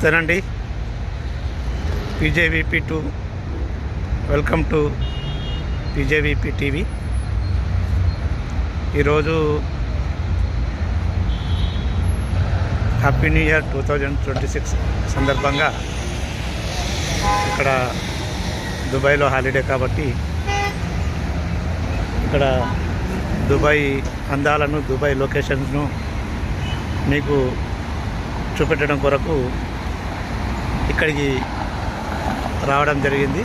నమస్తేనండి. PJVP2 welcome to PJVP TV. ఈరోజు happy new year 2026 సందర్భంగా ఇక్కడ దుబాయ్లో హాలిడే కాబట్టి ఇక్కడ దుబాయ్ అందాలను, దుబాయ్ లొకేషన్స్ను మీకు చూపెట్టడం కొరకు ఇక్కడికి రావడం జరిగింది.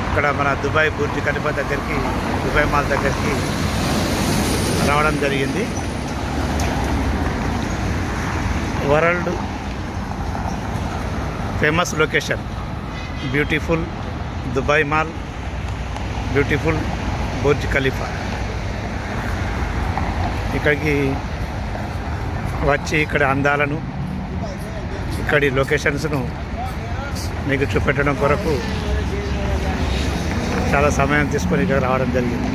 ఇక్కడ మన దుబాయ్ బుర్జ్ ఖలీఫా దగ్గరికి, దుబాయ్ మాల్ దగ్గరికి రావడం జరిగింది. World famous location, beautiful Dubai mall, beautiful Burj Khalifa. ఇక్కడికి వచ్చి ఇక్కడ అందాలను, ఇక్కడి లొకేషన్స్ను మీకు చూపెట్టడం కొరకు చాలా సమయం తీసుకొని ఇక్కడ రావడం జరిగింది.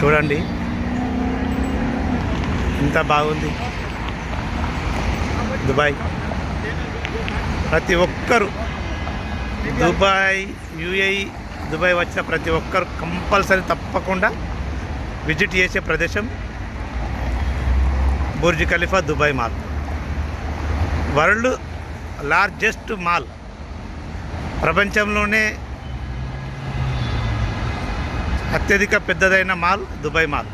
చూడండి ఇంత బాగుంది దుబాయ్. ప్రతి ఒక్కరు UAE దుబాయ్ వచ్చిన ప్రతి ఒక్కరు కంపల్సరీ తప్పకుండా విజిట్ చేసే ప్రదేశం Burj Khalifa Dubai mall. World largest mall, ప్రపంచంలోనే అత్యధిక పెద్దదైన మాల్ దుబాయ్ మాల్.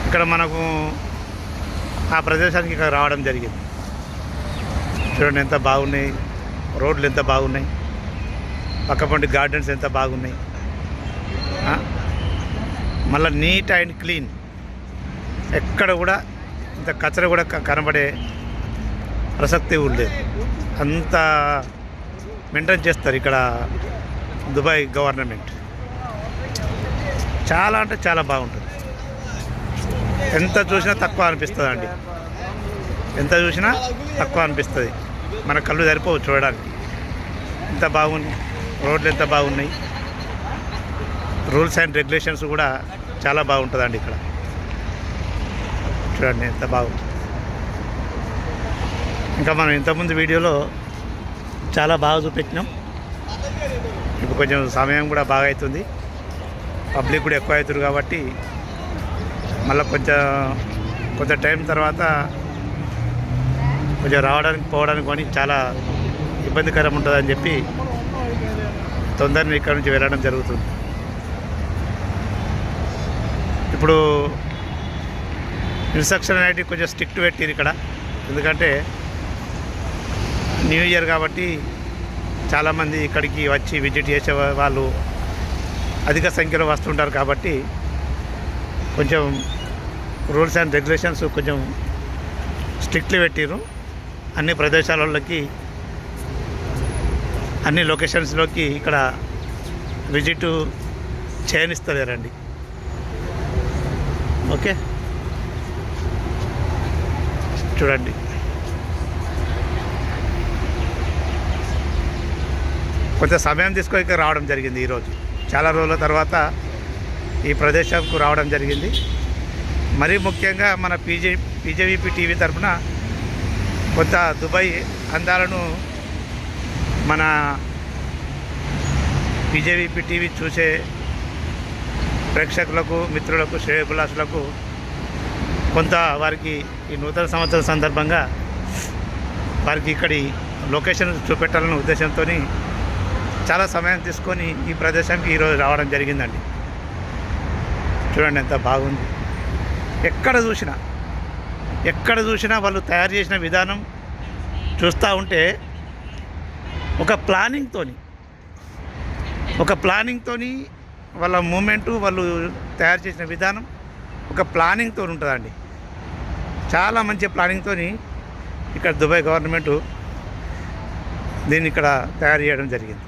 ఇక్కడ మనకు ఆ ప్రదేశానికి ఇక్కడ రావడం జరిగింది. చూడండి ఎంత బాగున్నాయి, రోడ్లు ఎంత బాగున్నాయి, పక్కపంటి గార్డెన్స్ ఎంత బాగున్నాయి, మళ్ళీ నీట్ అండ్ క్లీన్. ఎక్కడ కూడా ఇంత కచర కూడా కనబడే ప్రసక్తి ఉండేది. అంత మెయింటైన్ చేస్తారు ఇక్కడ దుబాయ్ గవర్నమెంట్. చాలా అంటే చాలా బాగుంటుంది. ఎంత చూసినా తక్కువ అనిపిస్తుంది అండి, ఎంత చూసినా తక్కువ అనిపిస్తుంది. మన కళ్ళు సరిపోవు చూడడానికి. ఎంత బాగుంది, రోడ్లు ఎంత బాగున్నాయి, రూల్స్ అండ్ రెగ్యులేషన్స్ కూడా చాలా బాగుంటుందండి ఇక్కడ. చూడండి ఎంత బాగుంది. ఇంకా మనం ఇంతకుముందు వీడియోలో చాలా బాగా చూపించినాం. ఇప్పుడు కొంచెం సమయం కూడా బాగా అవుతుంది, పబ్లిక్ కూడా ఎక్కువ అవుతుంది కాబట్టి మళ్ళీ కొంచెం టైం తర్వాత కొంచెం రావడానికి పోవడానికి కొని చాలా ఇబ్బందికరం ఉంటుందని చెప్పి తొందరగా ఇక్కడ నుంచి వెళ్ళడం జరుగుతుంది. ఇప్పుడు ఇన్స్ట్రక్షన్ అనేది కొంచెం స్ట్రిక్ట్ పెట్టిరు ఇక్కడ. ఎందుకంటే న్యూ ఇయర్ కాబట్టి చాలామంది ఇక్కడికి వచ్చి విజిట్ చేసే వాళ్ళు అధిక సంఖ్యలో వస్తుంటారు కాబట్టి కొంచెం రూల్స్ అండ్ రెగ్యులేషన్స్ కొంచెం స్ట్రిక్ట్లీ పెట్టిరు. అన్ని ప్రదేశాలలోకి, అన్ని లొకేషన్స్లోకి ఇక్కడ విజిట్ చేయనిస్తలేరండి. ఓకే, చూడండి కొంత సమయం తీసుకొని ఇక్కడ రావడం జరిగింది. ఈరోజు చాలా రోజుల తర్వాత ఈ ప్రదేశంకు రావడం జరిగింది. మరీ ముఖ్యంగా మన PJVP టీవీ తరఫున కొంత దుబాయ్ అందాలను మన PJVP టీవీ చూసే ప్రేక్షకులకు, మిత్రులకు, శ్రేయోభిలాషులకు కొంత వారికి ఈ నూతన సంవత్సరం సందర్భంగా వారికి ఇక్కడి లొకేషన్ చూపెట్టాలనే ఉద్దేశంతో చాలా సమయం తీసుకొని ఈ ప్రదేశానికి ఈరోజు రావడం జరిగిందండి. చూడండి ఎంత బాగుంది. ఎక్కడ చూసినా వాళ్ళు తయారు చేసిన విధానం చూస్తూ ఉంటే ఒక ప్లానింగ్తోని వాళ్ళ మూమెంటు, వాళ్ళు తయారు చేసిన విధానం ఒక ప్లానింగ్తో ఉంటుందండి. చాలా మంచి ప్లానింగ్తో ఇక్కడ దుబాయ్ గవర్నమెంటు దీన్ని ఇక్కడ తయారు చేయడం జరిగింది.